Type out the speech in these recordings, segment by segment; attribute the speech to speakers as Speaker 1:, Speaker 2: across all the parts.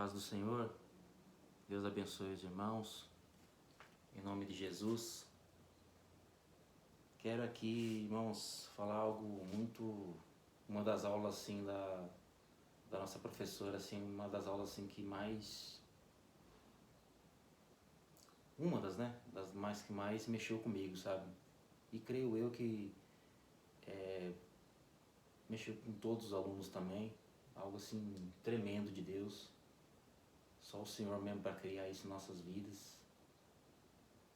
Speaker 1: paz do Senhor, Deus abençoe os irmãos, em nome de Jesus. Quero aqui, irmãos, falar algo muito, uma das aulas assim da nossa professora, assim, uma das aulas assim que mais, uma das, né, das mais que mais mexeu comigo, sabe? E creio eu que mexeu com todos os alunos também, algo assim tremendo de Deus. Só o Senhor mesmo para criar isso em nossas vidas,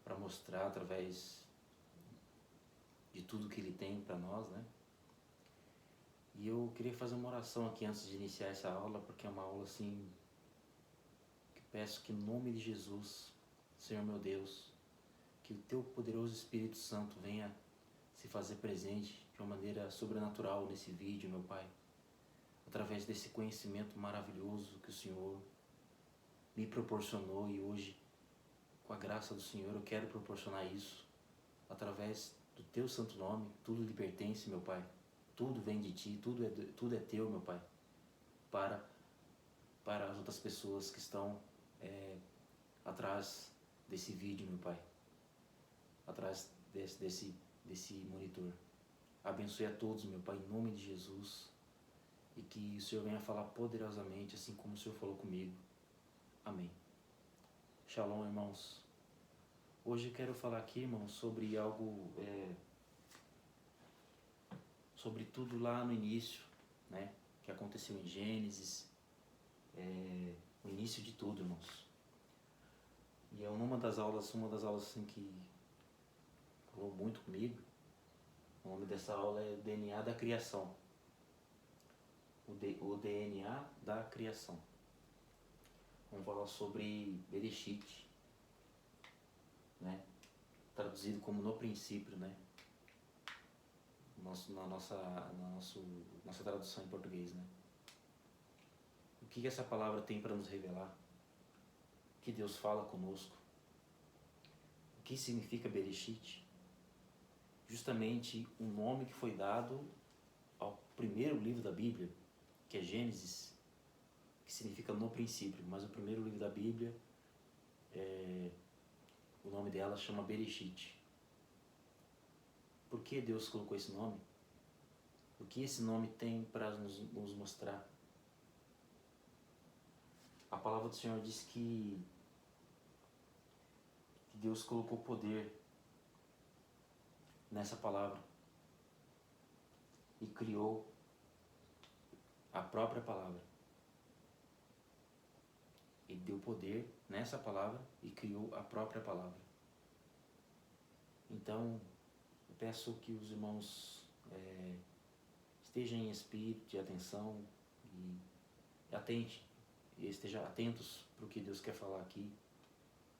Speaker 1: para mostrar através de tudo que Ele tem para nós, né? E eu queria fazer uma oração aqui antes de iniciar essa aula, porque é uma aula assim, que peço que em nome de Jesus, Senhor meu Deus, que o Teu poderoso Espírito Santo venha se fazer presente de uma maneira sobrenatural nesse vídeo, meu Pai, através desse conhecimento maravilhoso que o Senhor me proporcionou e hoje, com a graça do Senhor, eu quero proporcionar isso através do Teu santo nome. Tudo lhe pertence, meu Pai, tudo vem de Ti, tudo é Teu, meu Pai, para as outras pessoas que estão atrás desse vídeo, meu Pai, atrás desse monitor. Abençoe a todos, meu Pai, em nome de Jesus, e que o Senhor venha falar poderosamente, assim como o Senhor falou comigo. Amém. Shalom, irmãos. Hoje eu quero falar aqui, irmãos, sobre algo, sobre tudo lá no início, né, que aconteceu em Gênesis, o início de tudo, irmãos. E é uma das aulas assim que falou muito comigo. O nome dessa aula é o DNA da criação. O DNA da criação. Vamos falar sobre Bereshit, né? Traduzido como no princípio, né? Nossa tradução em português, né? O que essa palavra tem para nos revelar? O que Deus fala conosco? O que significa Bereshit? Justamente um nome que foi dado ao primeiro livro da Bíblia, que é Gênesis, que significa no princípio, mas o primeiro livro da Bíblia, o nome dela chama Bereshit. Por que Deus colocou esse nome? O que esse nome tem para nos mostrar? A palavra do Senhor diz que Deus colocou poder nessa palavra e criou a própria palavra. Ele deu poder nessa palavra e criou a própria palavra. Então, eu peço que os irmãos estejam em espírito de atenção e estejam atentos para o que Deus quer falar aqui,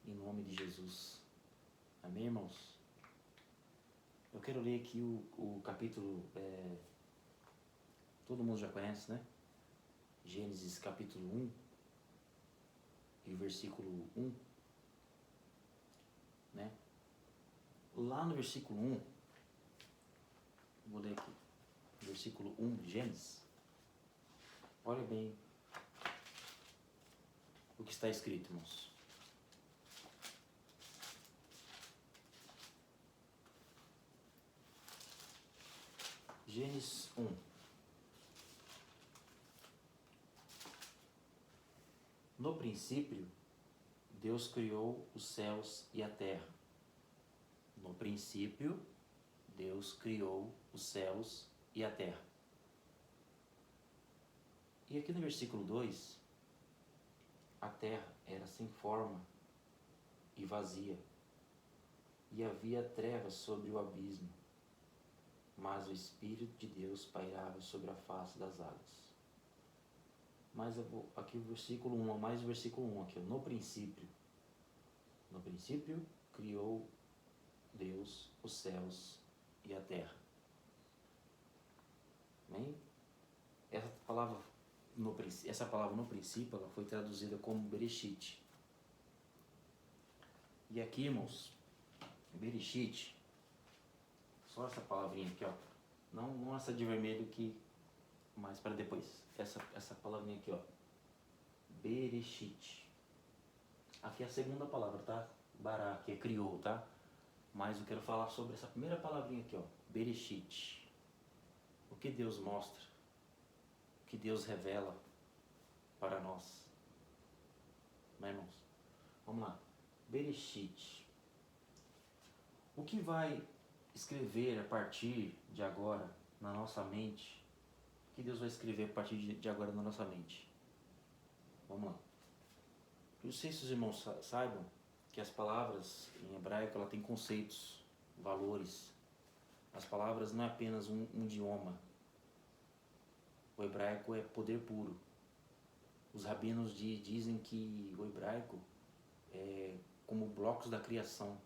Speaker 1: em nome de Jesus. Amém, irmãos? Eu quero ler aqui o capítulo, todo mundo já conhece, né? Gênesis capítulo 1 e versículo 1, né? Lá no versículo 1, vou ler aqui, versículo 1 de Gênesis, olha bem o que está escrito, irmãos. Gênesis 1. No princípio, Deus criou os céus e a terra. No princípio, Deus criou os céus e a terra. E aqui no versículo 2, a terra era sem forma e vazia, e havia trevas sobre o abismo, mas o Espírito de Deus pairava sobre a face das águas. Mas aqui o versículo 1, mais o versículo 1 aqui, no princípio criou Deus os céus e a terra. Amém? Essa palavra no princípio, ela foi traduzida como Bereshit. E aqui, irmãos, Bereshit, só essa palavrinha aqui, ó, não essa de vermelho que, mas para depois, essa palavrinha aqui, ó, Bereshit. Aqui é a segunda palavra, tá? Bará, que é criou, tá? Mas eu quero falar sobre essa primeira palavrinha aqui, ó. Bereshit. O que Deus mostra, o que Deus revela para nós. Né, irmãos? Vamos lá. Bereshit. O que vai escrever a partir de agora na nossa mente? O que Deus vai escrever a partir de agora na nossa mente? Vamos lá. Eu sei se os irmãos saibam que as palavras em hebraico ela tem conceitos, valores. As palavras não é apenas um idioma. O hebraico é poder puro. Os rabinos dizem que o hebraico é como blocos da criação.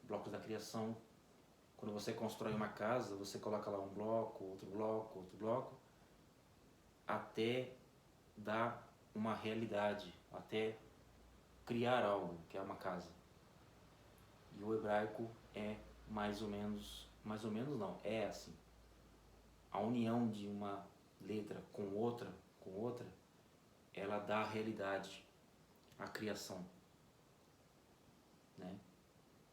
Speaker 1: Blocos da criação. Quando você constrói uma casa, você coloca lá um bloco, outro bloco, até dar uma realidade, até criar algo, que é uma casa. E o hebraico é mais ou menos não, é assim. A união de uma letra com outra, ela dá a realidade, a criação. Né?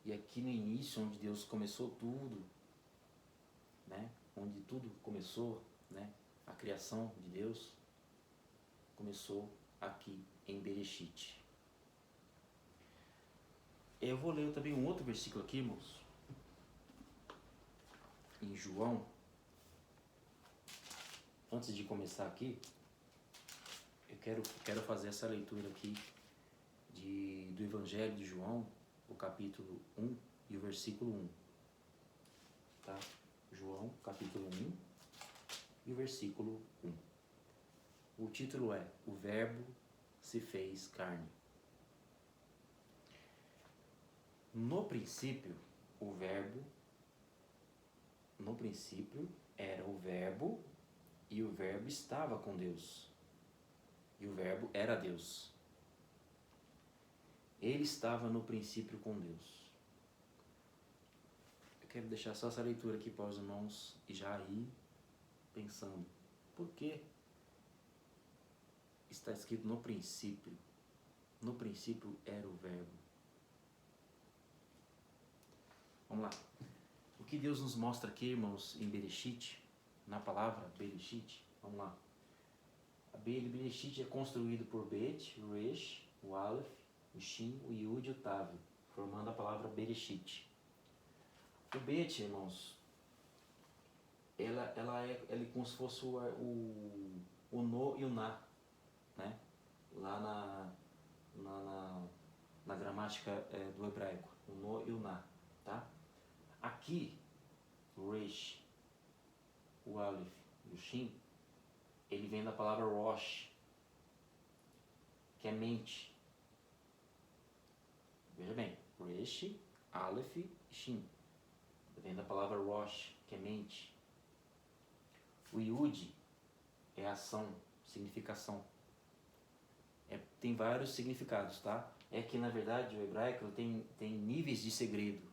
Speaker 1: E aqui no início, onde Deus começou tudo, né? Onde tudo começou, né? A criação de Deus começou aqui em Bereshit. Eu vou ler também um outro versículo aqui, irmãos. Em João. Antes de começar aqui, eu quero fazer essa leitura aqui do Evangelho de João, o capítulo 1 e o versículo 1. Tá? João, capítulo 1 e o versículo 1. O título é O Verbo se fez carne. No princípio era o Verbo, e o Verbo estava com Deus. E o Verbo era Deus. Ele estava no princípio com Deus. Eu quero deixar só essa leitura aqui para os irmãos e já ir pensando. Por que está escrito no princípio? No princípio era o Verbo. Vamos lá. O que Deus nos mostra aqui, irmãos, em Bereshit, na palavra Bereshit, vamos lá. A Bereshit é construído por Bet, o Resh, o Aleph, o Shin, o Yud e o Tav, formando a palavra Bereshit. O Bet, irmãos, ela é como se fosse o No e o Na, né? Lá na gramática do hebraico, o No e o Na, tá? Aqui, o Resh, o Aleph e o Shin, ele vem da palavra Rosh, que é mente. Veja bem, Resh, Aleph e Shin. Vem da palavra Rosh, que é mente. O Yud é ação, significação. Tem vários significados, tá? É que, na verdade, o hebraico tem níveis de segredo.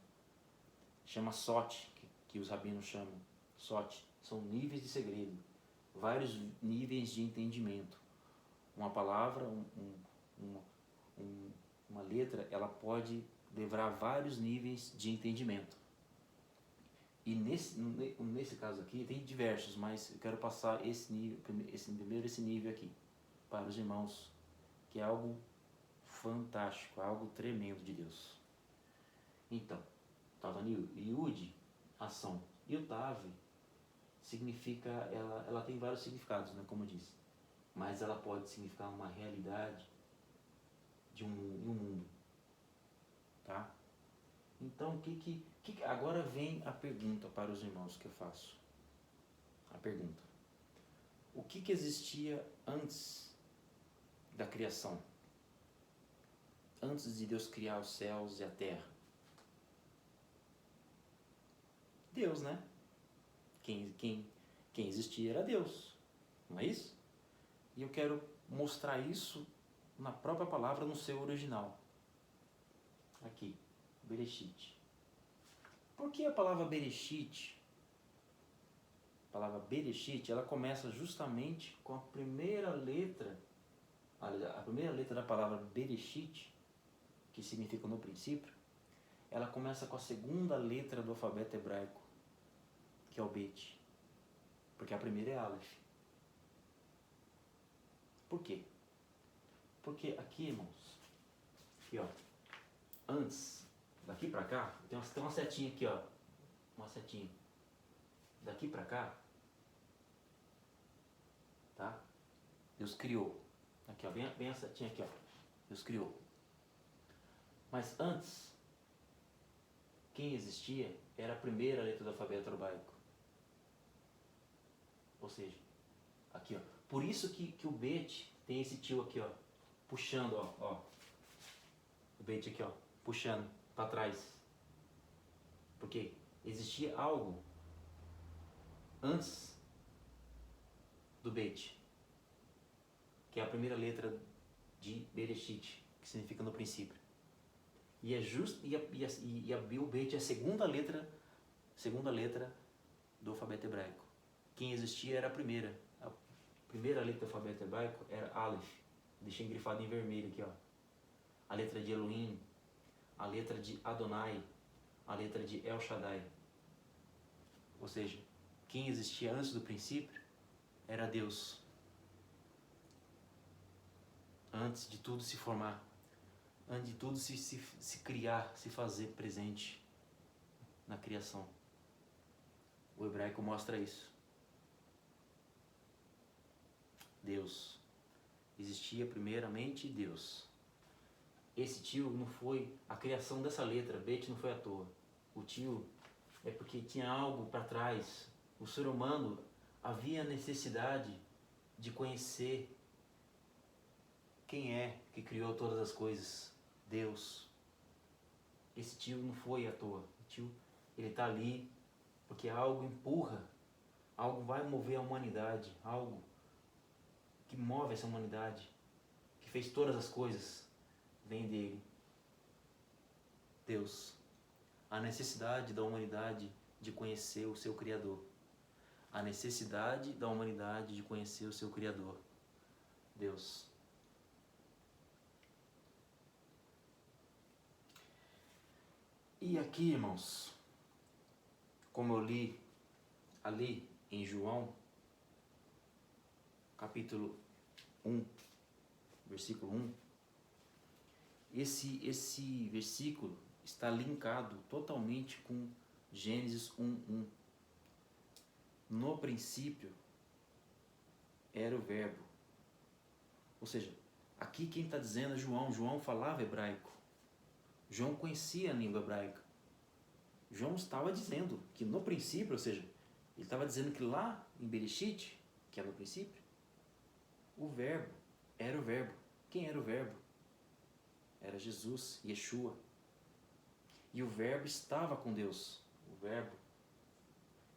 Speaker 1: Chama Sot, que os rabinos chamam. Sot. São níveis de segredo. Vários níveis de entendimento. Uma palavra, uma letra, ela pode levar vários níveis de entendimento. E nesse caso aqui, tem diversos, mas eu quero passar esse nível aqui, para os irmãos, que é algo fantástico, algo tremendo de Deus. Então, estava no Yud, ação, e o Tav significa, ela tem vários significados, né, como eu disse, mas ela pode significar uma realidade de um mundo, tá? Então, agora vem a pergunta para os irmãos que eu faço. A pergunta: o que existia antes da criação? Antes de Deus criar os céus e a terra? Deus, né? Quem existia era Deus, não é isso? E eu quero mostrar isso na própria palavra, no seu original. Aqui, Bereshit. Por que a palavra Bereshit palavra Bereshit, ela começa justamente com a primeira letra da palavra Bereshit, que significa no princípio, ela começa com a segunda letra do alfabeto hebraico, que é o Bet, porque a primeira é Aleph. Por quê? Porque aqui, irmãos, aqui ó, antes, daqui pra cá, tem uma setinha aqui ó, uma setinha, daqui pra cá, tá? Deus criou, aqui ó, bem a setinha aqui ó, Deus criou. Mas antes, quem existia era a primeira letra do alfabeto hebraico. Ou seja, aqui ó, por isso que o Bet tem esse tio aqui ó, puxando ó, o Bet aqui ó, puxando para trás. Porque existia algo antes do Bet, que é a primeira letra de Bereshit, que significa no princípio. E é justo o Bet é a segunda letra do alfabeto hebraico. Quem existia era a primeira. A primeira letra do alfabeto hebraico era Aleph. Deixei grifado em vermelho aqui, ó. A letra de Elohim, a letra de Adonai, a letra de El Shaddai. Ou seja, quem existia antes do princípio era Deus. Antes de tudo se formar, antes de tudo se criar, se fazer presente na criação. O hebraico mostra isso. Deus. Existia primeiramente Deus. Esse tio não foi, a criação dessa letra, Bet, não foi à toa. O tio é porque tinha algo para trás. O ser humano havia necessidade de conhecer quem é que criou todas as coisas. Deus. Esse tio não foi à toa. O tio, ele está ali porque algo empurra, algo vai mover a humanidade, algo que move essa humanidade, que fez todas as coisas, vem dele. Deus. A necessidade da humanidade de conhecer o seu Criador. A necessidade da humanidade de conhecer o seu Criador. Deus. E aqui, irmãos, como eu li ali em João, capítulo 1, versículo 1, esse versículo está linkado totalmente com Gênesis 1:1. No princípio era o verbo. Ou seja, aqui quem está dizendo é João. João falava hebraico. João conhecia a língua hebraica. João estava dizendo que no princípio, ou seja, ele estava dizendo que lá em Bereshit, que é no princípio, o verbo era o verbo. Quem era o verbo? Era Jesus, Yeshua. E o verbo estava com Deus. O verbo.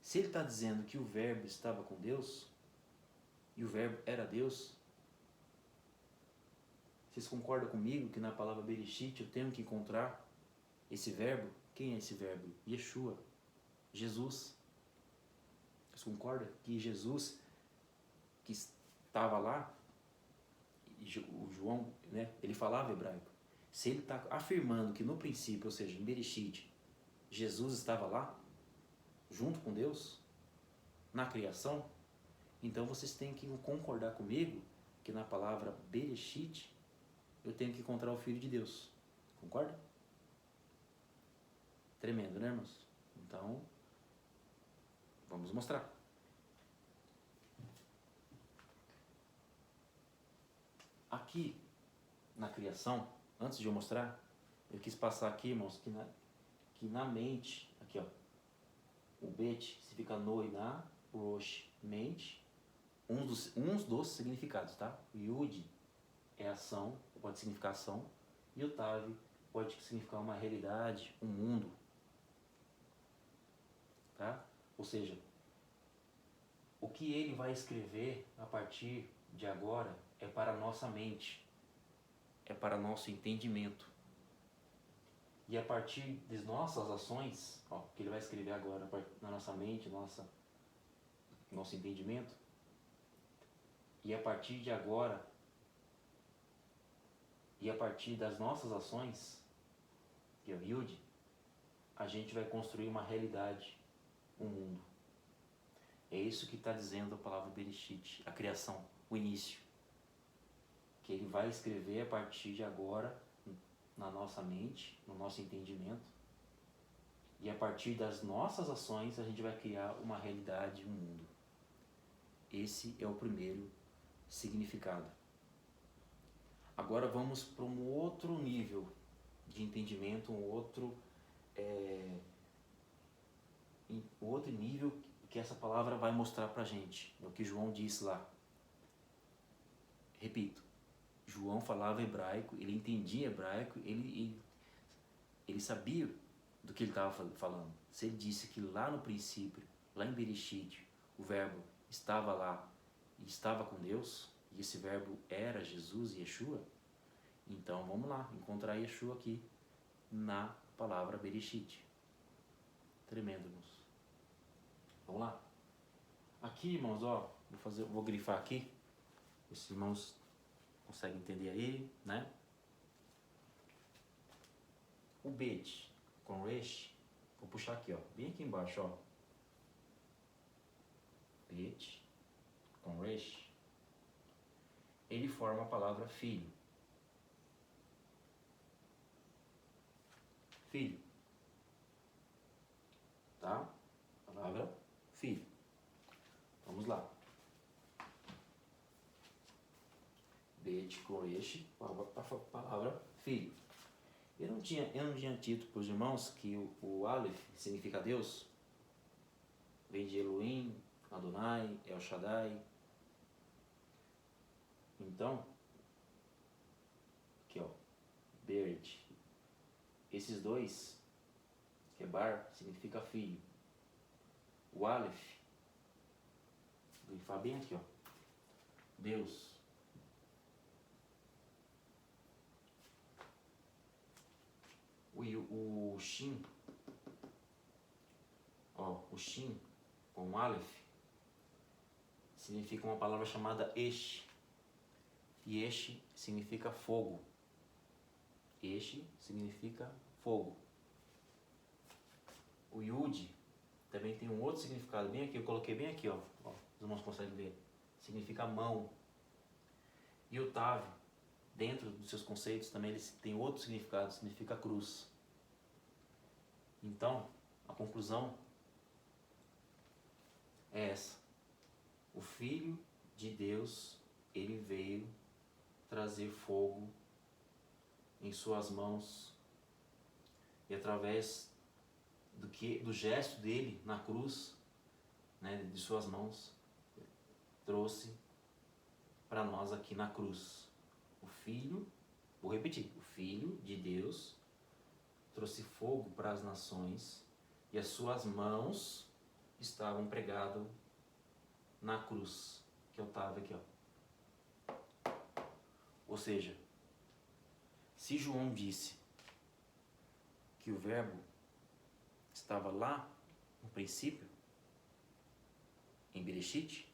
Speaker 1: Se ele está dizendo que o verbo estava com Deus, e o verbo era Deus, vocês concordam comigo que na palavra Bereshit eu tenho que encontrar esse verbo? Quem é esse verbo? Yeshua. Jesus. Vocês concordam que Jesus, que estava lá, o João, né, ele falava hebraico. Se ele está afirmando que no princípio, ou seja, em Bereshit, Jesus estava lá, junto com Deus, na criação, então vocês têm que concordar comigo que na palavra Bereshit eu tenho que encontrar o Filho de Deus. Concorda? Tremendo, né, irmãos? Então, vamos mostrar. Aqui, na criação, antes de eu mostrar, eu quis passar aqui, irmãos, que na mente, aqui ó, o Bet significa no e na, o Rosh, mente, uns dos significados, tá? O Yud é ação, pode significar ação, e o Tav pode significar uma realidade, um mundo, tá? Ou seja, o que ele vai escrever a partir de agora é para a nossa mente, é para nosso entendimento. E a partir das nossas ações, ó, que ele vai escrever agora na nossa mente, nosso entendimento, e a partir de agora, e a partir das nossas ações, que é o Yud, a gente vai construir uma realidade, um mundo. É isso que está dizendo a palavra Bereshit, a criação, o início. Que ele vai escrever a partir de agora na nossa mente, no nosso entendimento, e a partir das nossas ações a gente vai criar uma realidade, um mundo. Esse é o primeiro significado. Agora vamos para um outro nível de entendimento, um outro nível que essa palavra vai mostrar para a gente. É o que João disse lá. Repito, João falava hebraico, ele entendia hebraico, ele sabia do que ele estava falando. Se ele disse que lá no princípio, lá em Bereshit, o verbo estava lá e estava com Deus, e esse verbo era Jesus, Yeshua, então vamos lá, encontrar Yeshua aqui na palavra Bereshit. Tremendo, irmãos. Vamos lá. Aqui, irmãos, ó, vou grifar aqui. Os irmãos conseguem entender aí, né? O Bet com Resh, vou puxar aqui, ó, bem aqui embaixo, ó. Bet com Resh, ele forma a palavra filho. Filho. Tá? Palavra filho. Vamos lá. Bet com Resh, palavra filho. Eu não tinha dito para os irmãos que o Aleph significa Deus? Vem de Elohim, Adonai, El Shaddai. Então, aqui ó, Bert. Esses dois, que é Bar, significa filho. O Aleph, vou grifar bem aqui ó, Deus. O Shin, ó, o Shin com o Aleph significa uma palavra chamada Esh. E Esh significa fogo. Esh significa fogo. O Yud também tem um outro significado, bem aqui, eu coloquei bem aqui, ó, os irmãos conseguem ver. Significa mão. E o Tav, dentro dos seus conceitos, também ele tem outro significado, significa cruz. Então, a conclusão é essa. O Filho de Deus, ele veio trazer fogo em suas mãos e através do gesto dele na cruz, né, de suas mãos, trouxe para nós aqui na cruz. O Filho, vou repetir, o Filho de Deus trouxe fogo para as nações e as suas mãos estavam pregadas na cruz, que eu estava aqui, ó. Ou seja, se João disse que o verbo estava lá no princípio, em Bereshit,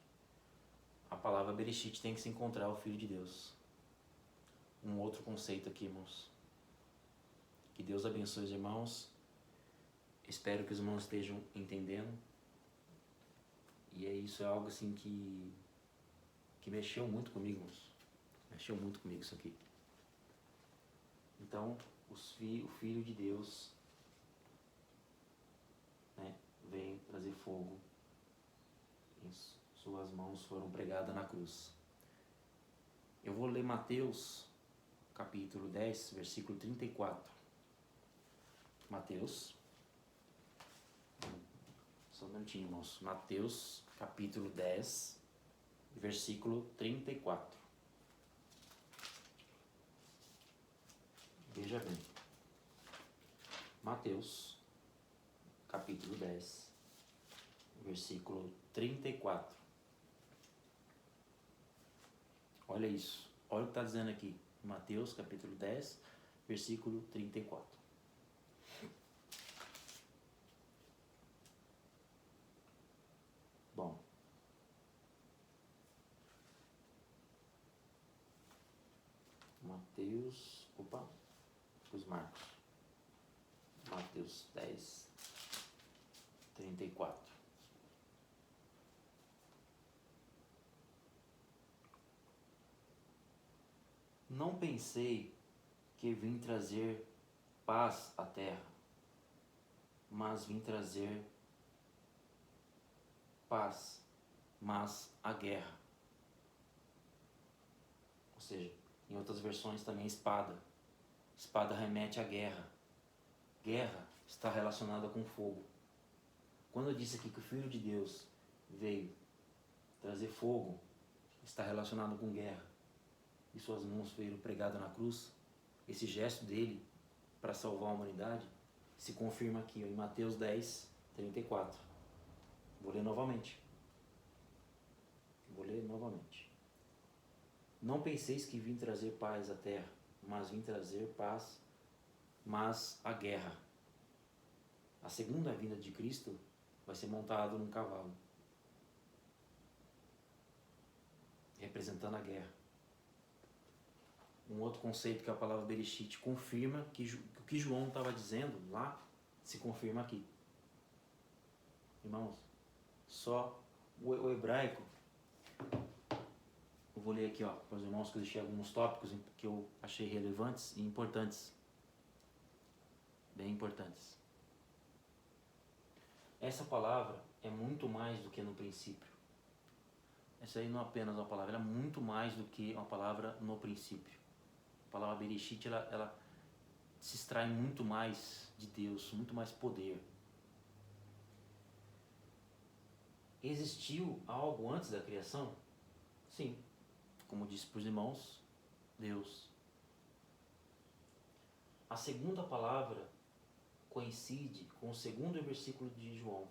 Speaker 1: a palavra Bereshit tem que se encontrar o Filho de Deus. Um outro conceito aqui, irmãos. Que Deus abençoe os irmãos. Espero que os irmãos estejam entendendo. E isso é algo assim que mexeu muito comigo, irmãos. Mexeu muito comigo isso aqui. Então, o Filho de Deus, né, vem trazer fogo. Em suas mãos foram pregadas na cruz. Eu vou ler Mateus, capítulo 10, versículo 34. Mateus. Só um minutinho, irmãos. Mateus, capítulo 10, versículo 34. Veja bem. Mateus, capítulo 10, versículo 34. Olha isso. Olha o que está dizendo aqui. Mateus, capítulo 10, versículo 34. Bom, Mateus, os Marcos. Mateus 10, 34. Não pensei que vim trazer paz à terra, mas vim trazer paz, mas a guerra. Ou seja, em outras versões também espada. Espada remete à guerra. Guerra está relacionada com fogo. Quando eu disse aqui que o Filho de Deus veio trazer fogo, está relacionado com guerra. E suas mãos foram pregadas na cruz. Esse gesto dele para salvar a humanidade se confirma aqui em Mateus 10, 34. Vou ler novamente. Não penseis que vim trazer paz à terra, mas vim trazer paz, mas a guerra. A segunda vinda de Cristo vai ser montado num cavalo, representando a guerra. Um outro conceito que a palavra Bereshit confirma que o que João estava dizendo lá se confirma aqui. Irmãos, só o hebraico, eu vou ler aqui para os irmãos que eu deixei alguns tópicos que eu achei relevantes e importantes. Bem importantes. Essa palavra é muito mais do que no princípio. Essa aí não é apenas uma palavra, ela é muito mais do que uma palavra no princípio. A palavra Bereshit, ela se extrai muito mais de Deus, muito mais poder. Existiu algo antes da criação? Sim. Como disse para os irmãos, Deus. A segunda palavra coincide com o segundo versículo de João.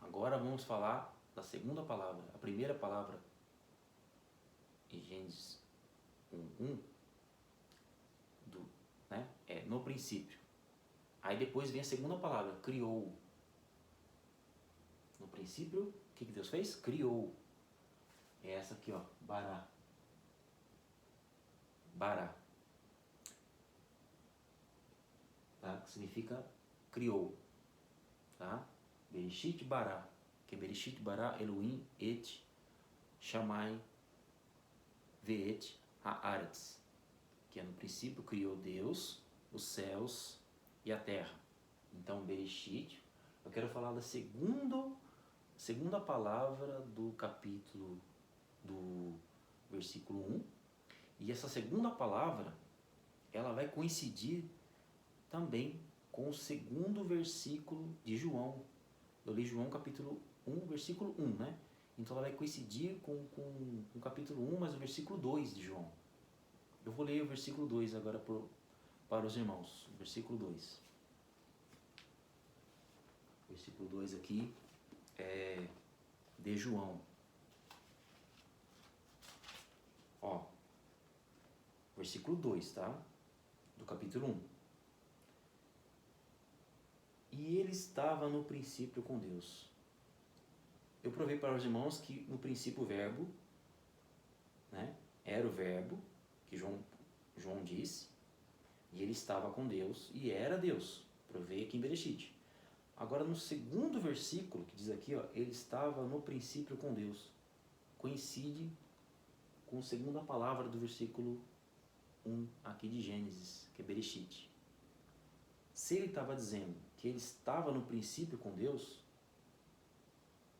Speaker 1: Agora vamos falar da segunda palavra. A primeira palavra, em Gênesis 1:1, é no princípio. Aí depois vem a segunda palavra, criou. No princípio, o que Deus fez? Criou. É essa aqui, bará. Bará. Tá? Que significa criou. Tá? Bereshit bará. Que é Bereshit bará Elohim et Shammai ve'et haaretz. Que é no princípio criou Deus, os céus e a terra. Então, Bereshit, eu quero falar da segunda palavra do capítulo, do versículo 1. E essa segunda palavra, ela vai coincidir também com o segundo versículo de João. Eu li João capítulo 1, versículo 1, né? Então ela vai coincidir com o capítulo 1, mas o versículo 2 de João. Eu vou ler o versículo 2 agora para os irmãos. O versículo 2. O versículo 2 aqui é de João. Versículo 2, tá? Do capítulo 1. E ele estava no princípio com Deus. Eu provei para os irmãos que no princípio o verbo, né, era o verbo, que João disse, e ele estava com Deus e era Deus. Provei aqui em Bereshit. Agora no segundo versículo, que diz aqui, ele estava no princípio com Deus. Coincide com a segunda palavra do versículo 1 aqui de Gênesis, que é Bereshit. Se ele estava dizendo que ele estava no princípio com Deus,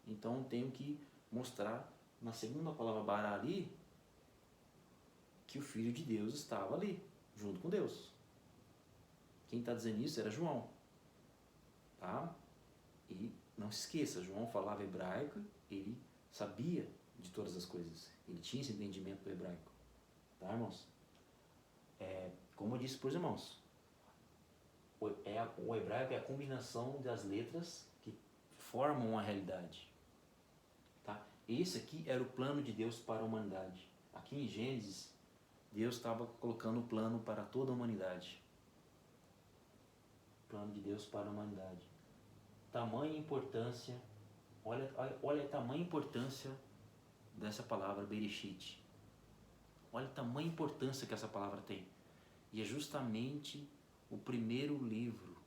Speaker 1: então tenho que mostrar na segunda palavra bará ali que o Filho de Deus estava ali, junto com Deus. Quem está dizendo isso era João. Tá? E não se esqueça, João falava hebraico, ele sabia de todas as coisas. Ele tinha esse entendimento do hebraico. Tá, irmãos? Como eu disse para os irmãos, o hebraico é a combinação das letras que formam uma realidade. Tá? Esse aqui era o plano de Deus para a humanidade. Aqui em Gênesis, Deus estava colocando o plano para toda a humanidade. Plano de Deus para a humanidade. Tamanha importância, olha a tamanha importância dessa palavra Bereshit. Olha a tamanha importância que essa palavra tem. E é justamente o primeiro livro,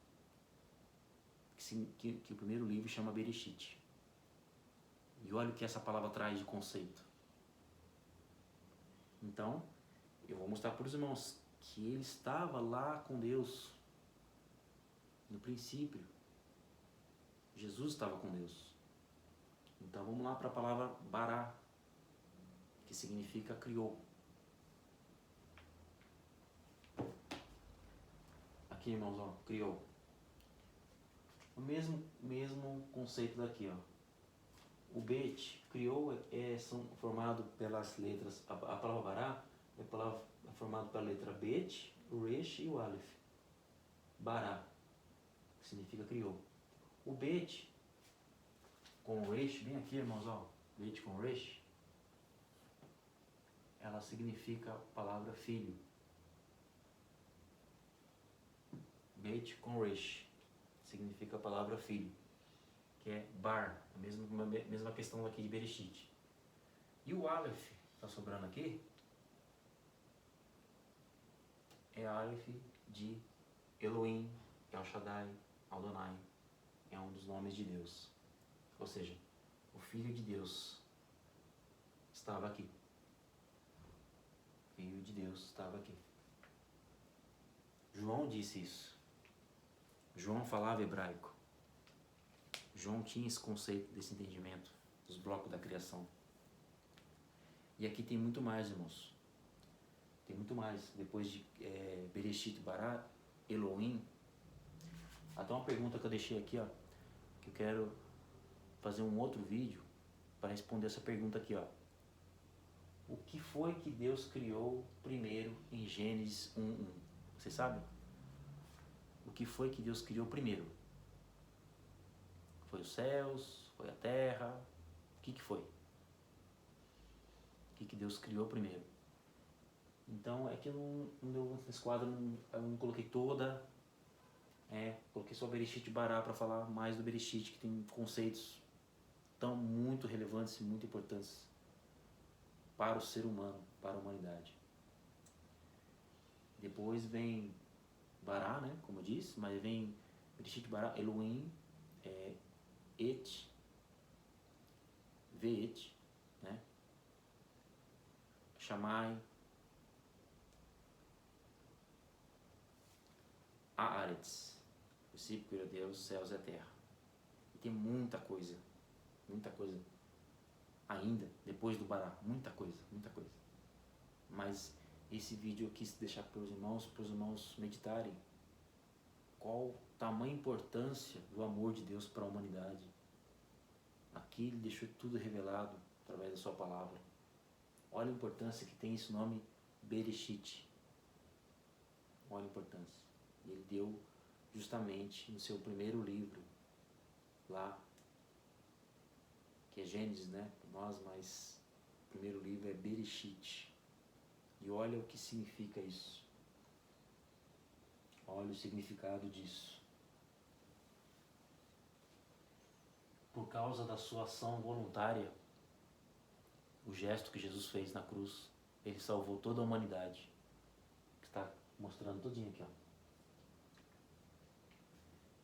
Speaker 1: que o primeiro livro chama Bereshit. E olha o que essa palavra traz de conceito. Então, eu vou mostrar para os irmãos que ele estava lá com Deus no princípio. Jesus estava com Deus. Então vamos lá para a palavra bará, que significa criou. Aqui, irmãos, ó, criou. O mesmo conceito daqui, ó. O bet, criou, são formados pelas letras, a palavra bará é formado pela letra bet, o resh e o aleph. Bará, que significa criou. O bet, com o resh, bem aqui, irmãos, ó, bet com resh, ela significa a palavra filho. Bet com resh significa a palavra filho, que é bar, a mesma questão aqui de Bereshit. E o aleph, está sobrando aqui, é aleph de Elohim, El Shaddai, Adonai, é um dos nomes de Deus. Ou seja, o Filho de Deus estava aqui. O Filho de Deus estava aqui. João disse isso. João falava hebraico. João tinha esse conceito, desse entendimento dos blocos da criação. E aqui tem muito mais, irmãos. Tem muito mais. Depois de Bereshit, Bará, Elohim. Até uma pergunta que eu deixei aqui, ó, que eu quero fazer um outro vídeo para responder essa pergunta aqui, ó. O que foi que Deus criou primeiro em Gênesis 1:1? Você sabe? O que foi que Deus criou primeiro? Foi os céus? Foi a terra? O que foi? O que Deus criou primeiro? Então, é que nesse quadro eu não coloquei toda, coloquei só Bereshit e Bará para falar mais do Bereshit, que tem conceitos tão muito relevantes e muito importantes para o ser humano, para a humanidade. Depois vem Bará, né, como eu disse, mas vem Bereshit, Bará, Elohim, Et, Veet, né, Shammai, Haaretz, princípio criou Deus, os céus e a terra. E tem muita coisa ainda, depois do Bará, muita coisa. Mas esse vídeo eu quis deixar para os irmãos meditarem qual tamanha importância do amor de Deus para a humanidade. Aqui ele deixou tudo revelado através da sua palavra. Olha a importância que tem esse nome Bereshit. Olha a importância. Ele deu justamente no seu primeiro livro, lá, que é Gênesis, né, para nós, mas o primeiro livro é Bereshit. E olha o que significa isso. Olha o significado disso. Por causa da sua ação voluntária, o gesto que Jesus fez na cruz, ele salvou toda a humanidade. Que está mostrando todinho aqui, ó.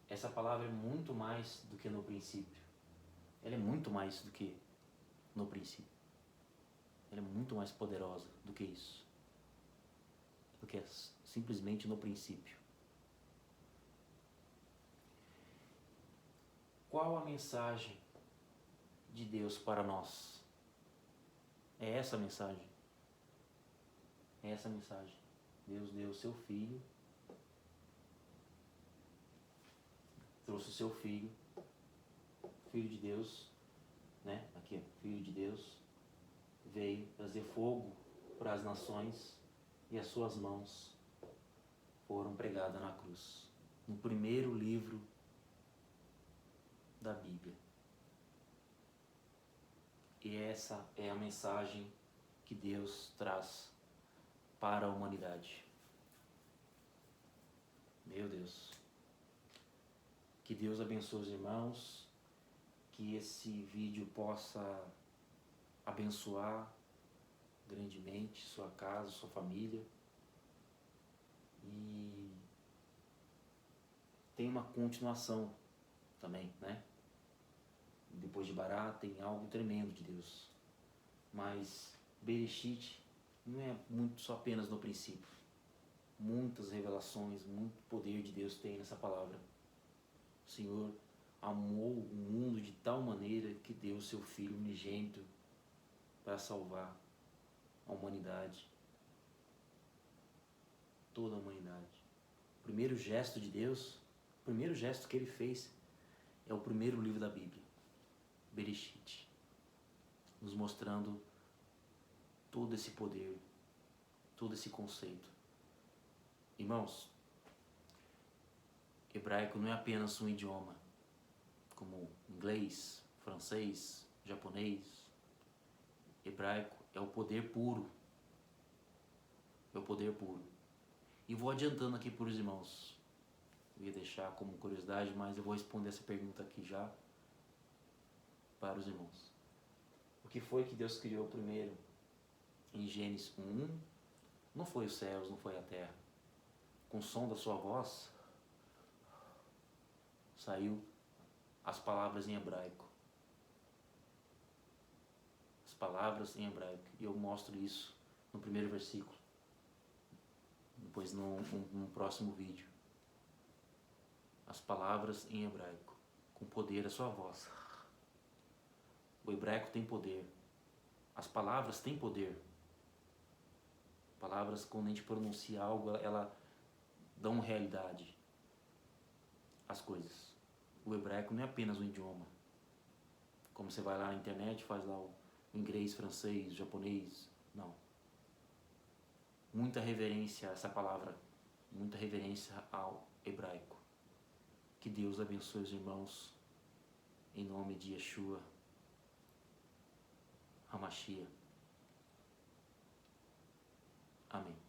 Speaker 1: Essa palavra é muito mais do que no princípio. Ela é muito mais do que no princípio. Ela é muito mais poderosa do que isso. Do que simplesmente no princípio. Qual a mensagem de Deus para nós? É essa a mensagem. É essa a mensagem. Deus deu o seu Filho, trouxe o seu Filho, Filho de Deus, né? Aqui, ó, Filho de Deus, veio trazer fogo para as nações e as suas mãos foram pregadas na cruz. No primeiro livro da Bíblia. E essa é a mensagem que Deus traz para a humanidade. Meu Deus. Que Deus abençoe os irmãos, que esse vídeo possa abençoar grandemente de mente, sua casa, sua família. E tem uma continuação também, né? Depois de Bará tem algo tremendo de Deus. Mas Bereshit não é muito só apenas no princípio. Muitas revelações, muito poder de Deus tem nessa palavra. O Senhor amou o mundo de tal maneira que deu seu Filho unigênito para salvar a humanidade. Toda a humanidade. O primeiro gesto de Deus, o primeiro gesto que Ele fez é o primeiro livro da Bíblia, Bereshit, nos mostrando todo esse poder, todo esse conceito. Irmãos, hebraico não é apenas um idioma, como inglês, francês, japonês. Hebraico é o poder puro. É o poder puro. E vou adiantando aqui para os irmãos. Eu ia deixar como curiosidade, mas eu vou responder essa pergunta aqui já para os irmãos. O que foi que Deus criou primeiro em Gênesis 1:1? Não foi os céus, não foi a terra. Com o som da sua voz, saiu as palavras em hebraico. As palavras em hebraico. E eu mostro isso no primeiro versículo. Depois no próximo vídeo. As palavras em hebraico. Com poder a sua voz. O hebraico tem poder. As palavras têm poder. Palavras, quando a gente pronuncia algo, ela dão realidade às coisas. O hebraico não é apenas um idioma. Como você vai lá na internet, faz lá o inglês, francês, japonês. Não. Muita reverência a essa palavra. Muita reverência ao hebraico. Que Deus abençoe os irmãos. Em nome de Yeshua HaMashiach. Amém.